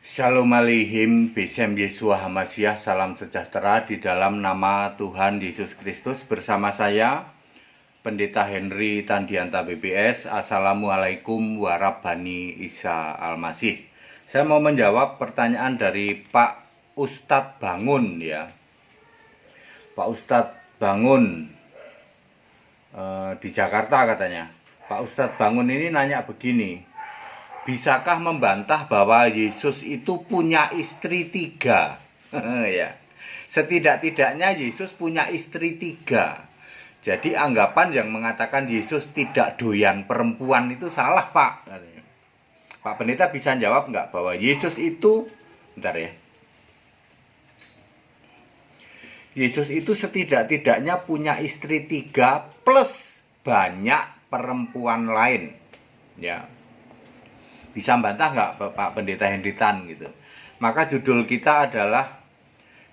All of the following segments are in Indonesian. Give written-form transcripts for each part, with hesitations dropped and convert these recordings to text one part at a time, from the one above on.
Shalom Aleichem, Besem Yeshua Hamasiah, salam sejahtera di dalam nama Tuhan Yesus Kristus. Bersama saya, Pendeta Henry Tandianta BBS. Assalamualaikum warahmatullahi Isa Al-Masih. Saya mau menjawab pertanyaan dari Pak Ustadz Bangun ya. Pak Ustadz Bangun di Jakarta katanya. Pak Ustadz Bangun ini nanya begini. Bisakah membantah bahwa Yesus itu punya istri 3? Ya. Setidak-tidaknya Yesus punya istri 3. Jadi anggapan yang mengatakan Yesus tidak doyan perempuan itu salah, Pak. Pak Pendeta bisa jawab nggak bahwa Yesus itu, bentar ya. Yesus itu setidak-tidaknya punya istri 3 plus banyak perempuan lain. Ya. Bisa bantah nggak Pak Pendeta Henry Tan gitu. Maka judul kita adalah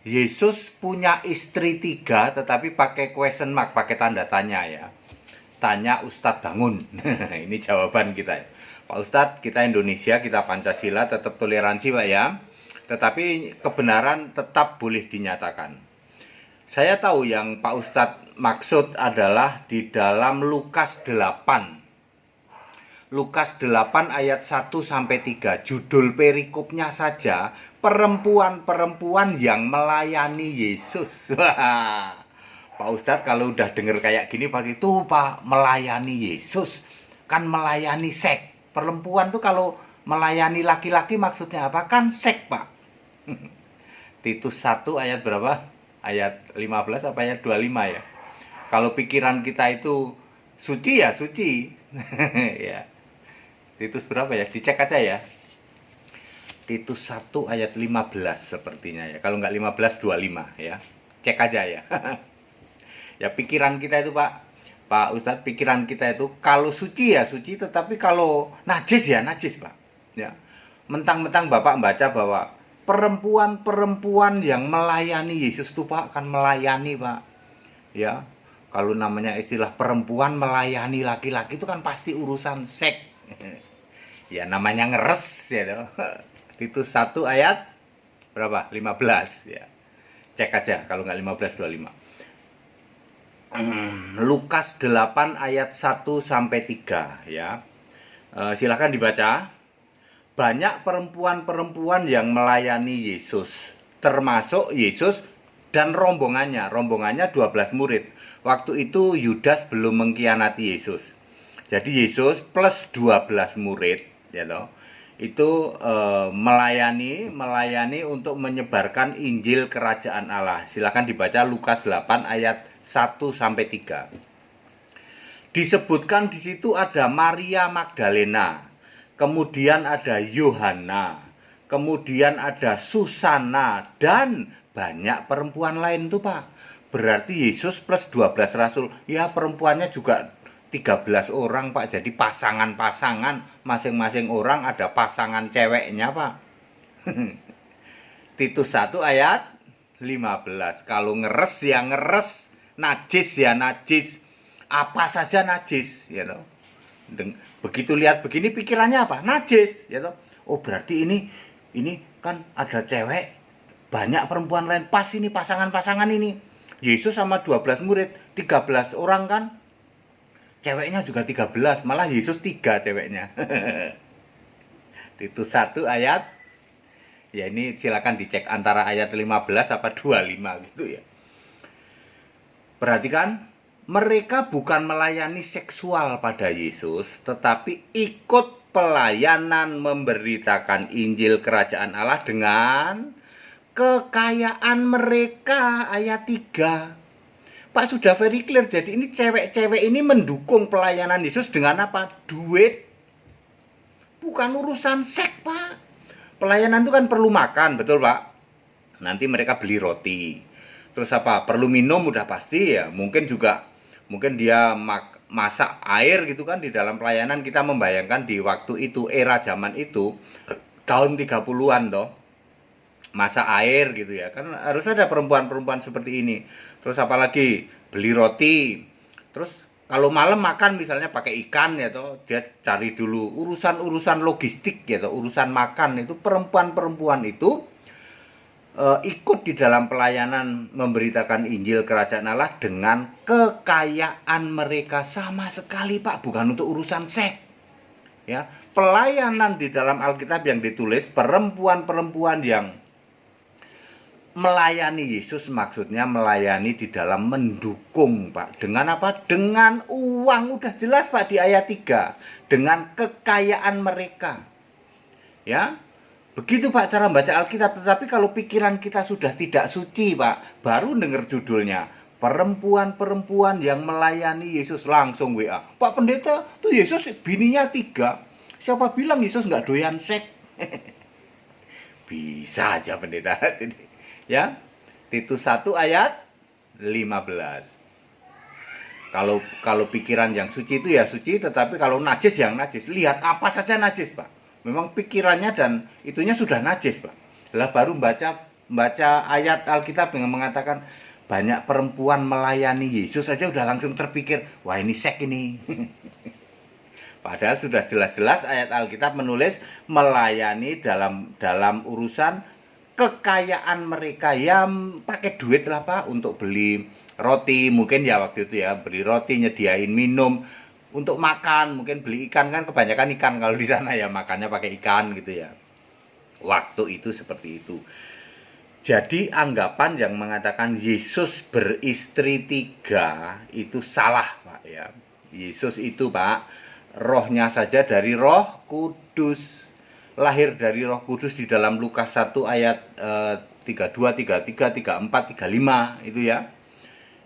Yesus punya istri 3 tetapi pakai question mark, pakai tanda tanya ya. Tanya Ustadz Bangun. Ini jawaban kita ya. Pak Ustadz, kita Indonesia, kita Pancasila, tetap toleransi Pak ya. Tetapi kebenaran tetap boleh dinyatakan. Saya tahu yang Pak Ustadz maksud adalah di dalam Lukas 8. Lukas 8 ayat 1-3, judul perikopnya saja, perempuan-perempuan yang melayani Yesus. Pak Ustadz kalau udah denger kayak gini pasti tuh Pak, melayani Yesus, kan melayani seks. Perempuan tuh kalau melayani laki-laki maksudnya apa? Kan seks Pak. Titus 1 ayat berapa? Ayat 15 apa ayat 25 ya? Kalau pikiran kita itu suci ya suci. Ya. Titus berapa ya? Dicek aja ya. Titus 1 ayat 15 sepertinya ya. Kalau nggak 15, 25 ya. Cek aja ya. Ya pikiran kita itu Pak Ustadz, pikiran kita itu kalau suci ya suci, tetapi kalau najis ya najis Pak. Ya. Mentang-mentang Bapak membaca bahwa perempuan-perempuan yang melayani Yesus itu Pak, kan melayani Pak. Ya. Kalau namanya istilah perempuan melayani laki-laki itu kan pasti urusan seks. Ya namanya ngeres ya toh. Titus 1 ayat berapa? 15 ya. Cek aja kalau nggak 15, 25. Lukas 8 ayat 1-3 ya. Silakan dibaca. Banyak perempuan-perempuan yang melayani Yesus, termasuk Yesus dan rombongannya. Rombongannya 12 murid. Waktu itu Yudas belum mengkhianati Yesus. Jadi Yesus plus 12 murid ya toh, itu melayani untuk menyebarkan Injil Kerajaan Allah. Silakan dibaca Lukas 8 ayat 1-3. Disebutkan di situ ada Maria Magdalena, kemudian ada Yohana, kemudian ada Susana dan banyak perempuan lain tuh Pak. Berarti Yesus plus 12 rasul, ya perempuannya juga 13 orang Pak. Jadi pasangan-pasangan, masing-masing orang ada pasangan ceweknya Pak. Titus 1 ayat 15. Kalau ngeres ya ngeres, najis ya najis, apa saja najis ya toh. Begitu lihat begini pikirannya apa? Najis ya toh. Oh berarti ini kan ada cewek, banyak perempuan lain, pas ini pasangan-pasangan ini. Yesus sama 12 murid, 13 orang kan. Ceweknya juga 13, malah Yesus 3 ceweknya. Titus 1 ayat, ya ini silakan dicek antara ayat 15 apa 25 gitu ya. Perhatikan, mereka bukan melayani seksual pada Yesus, tetapi ikut pelayanan memberitakan Injil Kerajaan Allah dengan kekayaan mereka, ayat 3. Pak sudah very clear. Jadi ini cewek-cewek ini mendukung pelayanan Yesus dengan apa? Duit. Bukan urusan seks Pak. Pelayanan itu kan perlu makan, betul Pak? Nanti mereka beli roti. Terus apa? Perlu minum udah pasti ya. Mungkin dia masak air gitu kan di dalam pelayanan. Kita membayangkan di waktu itu, era zaman itu, tahun 30-an toh. Masak air gitu ya. Kan harus ada perempuan-perempuan seperti ini. Terus apalagi beli roti. Terus kalau malam makan misalnya pakai ikan ya toh, dia cari dulu urusan-urusan logistik ya toh, urusan makan itu perempuan-perempuan itu ikut di dalam pelayanan memberitakan Injil Kerajaan Allah dengan kekayaan mereka sama sekali Pak, bukan untuk urusan seks. Ya, pelayanan di dalam Alkitab yang ditulis perempuan-perempuan yang melayani Yesus, maksudnya melayani di dalam mendukung Pak. Dengan apa? Dengan uang, udah jelas Pak di ayat 3. Dengan kekayaan mereka. Ya, begitu Pak cara baca Alkitab. Tetapi kalau pikiran kita sudah tidak suci Pak, baru dengar judulnya perempuan-perempuan yang melayani Yesus, langsung WA. Pak Pendeta, tuh Yesus bininya 3. Siapa bilang Yesus nggak doyan seks? Bisa aja Pendeta. Ya, Titus 1 ayat 15. Kalau pikiran yang suci itu ya suci, tetapi kalau najis yang najis. Lihat apa saja najis, Pak. Memang pikirannya dan itunya sudah najis, Pak. Lah baru baca ayat Alkitab yang mengatakan banyak perempuan melayani Yesus saja udah langsung terpikir, wah ini seks ini. Padahal sudah jelas-jelas ayat Alkitab menulis melayani dalam urusan kekayaan mereka yang pakai duit lah Pak untuk beli roti, mungkin ya waktu itu ya beli roti, nyediain minum, untuk makan mungkin beli ikan, kan kebanyakan ikan kalau di sana ya, makannya pakai ikan gitu ya. Waktu itu seperti itu. Jadi anggapan yang mengatakan Yesus beristri 3 itu salah Pak ya. Yesus itu Pak, rohnya saja dari Roh Kudus, lahir dari Roh Kudus di dalam Lukas 1 ayat 32, 33, 34, 35 itu ya.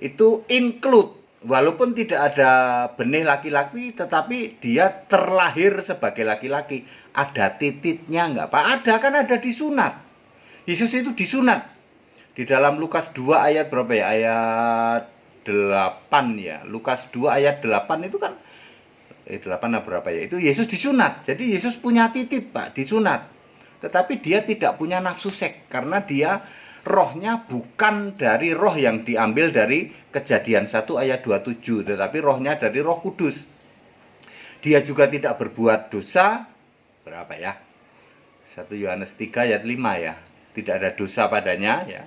Itu include, walaupun tidak ada benih laki-laki tetapi dia terlahir sebagai laki-laki. Ada titiknya enggak Pak? Ada, kan ada disunat. Yesus itu disunat. Di dalam Lukas 2 ayat berapa ya? Ayat 8 ya. Lukas 2 ayat 8 itu kan 8 atau berapa ya, itu Yesus disunat. Jadi Yesus punya titik Pak, disunat. Tetapi dia tidak punya nafsu seks, karena dia rohnya bukan dari roh yang diambil dari Kejadian 1 ayat 27, tetapi rohnya dari Roh Kudus. Dia juga tidak berbuat dosa, berapa ya? 1 Yohanes 3 ayat 5 ya. Tidak ada dosa padanya ya.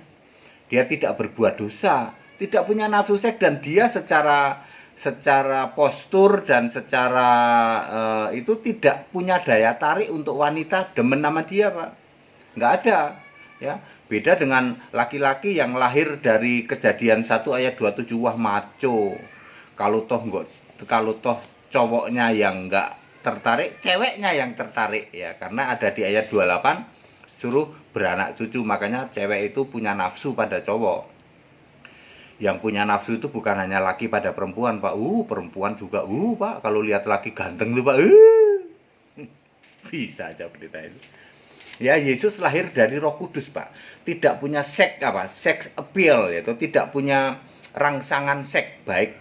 Dia tidak berbuat dosa, tidak punya nafsu seks, dan dia secara postur dan secara itu tidak punya daya tarik untuk wanita demen nama dia Pak, nggak ada ya. Beda dengan laki-laki yang lahir dari Kejadian 1 ayat 27, wah maco. Kalau toh cowoknya yang nggak tertarik, ceweknya yang tertarik ya, karena ada di ayat 28 suruh beranak cucu, makanya cewek itu punya nafsu pada cowok. Yang punya nafsu itu bukan hanya laki pada perempuan Pak, perempuan juga Pak, kalau lihat laki ganteng tuh Pak, bisa aja berita itu. Ya, Yesus lahir dari Roh Kudus Pak, tidak punya seks appeal, yaitu tidak punya rangsangan seks baik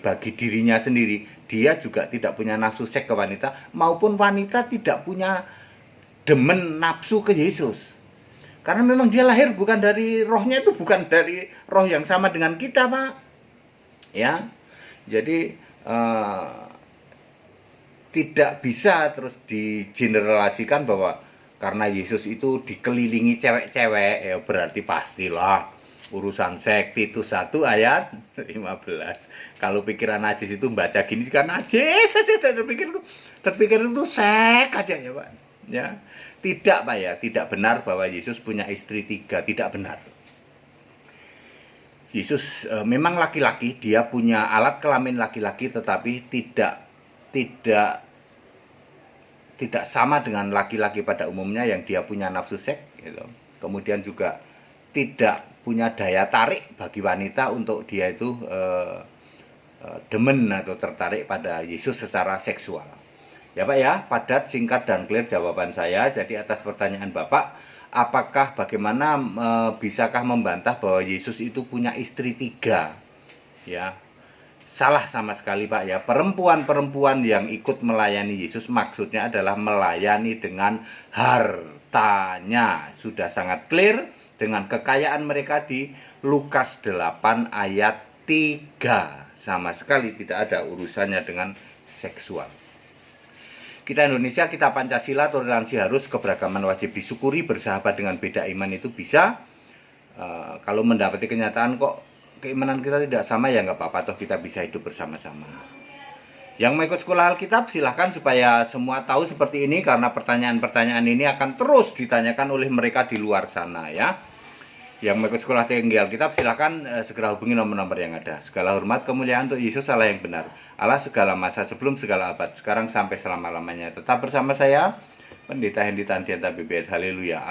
bagi dirinya sendiri. Dia juga tidak punya nafsu seks ke wanita, maupun wanita tidak punya demen nafsu ke Yesus. Karena memang dia lahir bukan dari rohnya, itu bukan dari roh yang sama dengan kita Pak. Ya, jadi tidak bisa terus digeneralisasikan bahwa karena Yesus itu dikelilingi cewek-cewek ya berarti pastilah urusan seks. Titus 1 ayat 15. Kalau pikiran najis itu baca gini kan najis saja, terpikir itu seks aja ya Pak. Ya. Tidak Pak ya, tidak benar bahwa Yesus punya istri 3, tidak benar. Yesus memang laki-laki, dia punya alat kelamin laki-laki, tetapi tidak sama dengan laki-laki pada umumnya yang dia punya nafsu seks gitu. Kemudian juga tidak punya daya tarik bagi wanita untuk dia itu demen atau tertarik pada Yesus secara seksual. Ya Pak ya, padat, singkat, dan clear jawaban saya. Jadi atas pertanyaan Bapak, bagaimana bisakah membantah bahwa Yesus itu punya istri 3? Ya, salah sama sekali Pak ya. Perempuan-perempuan yang ikut melayani Yesus maksudnya adalah melayani dengan hartanya. Sudah sangat clear dengan kekayaan mereka di Lukas 8 ayat 3 sama sekali tidak ada urusannya dengan seksual. Kita Indonesia, kita Pancasila, toleransi harus, keberagaman wajib disyukuri, bersahabat dengan beda iman itu bisa. Kalau mendapati kenyataan kok keimanan kita tidak sama, ya nggak apa-apa, toh kita bisa hidup bersama-sama. Yang mau ikut sekolah Alkitab silahkan, supaya semua tahu seperti ini, karena pertanyaan-pertanyaan ini akan terus ditanyakan oleh mereka di luar sana ya. Yang mau ikut sekolah tinggi Alkitab silahkan segera hubungi nomor-nomor yang ada. Segala hormat kemuliaan untuk Yesus Allah yang benar, Allah segala masa, sebelum segala abad, sekarang sampai selama-lamanya. Tetap bersama saya, Pendeta Hendy Tandianta BBS. Haleluya.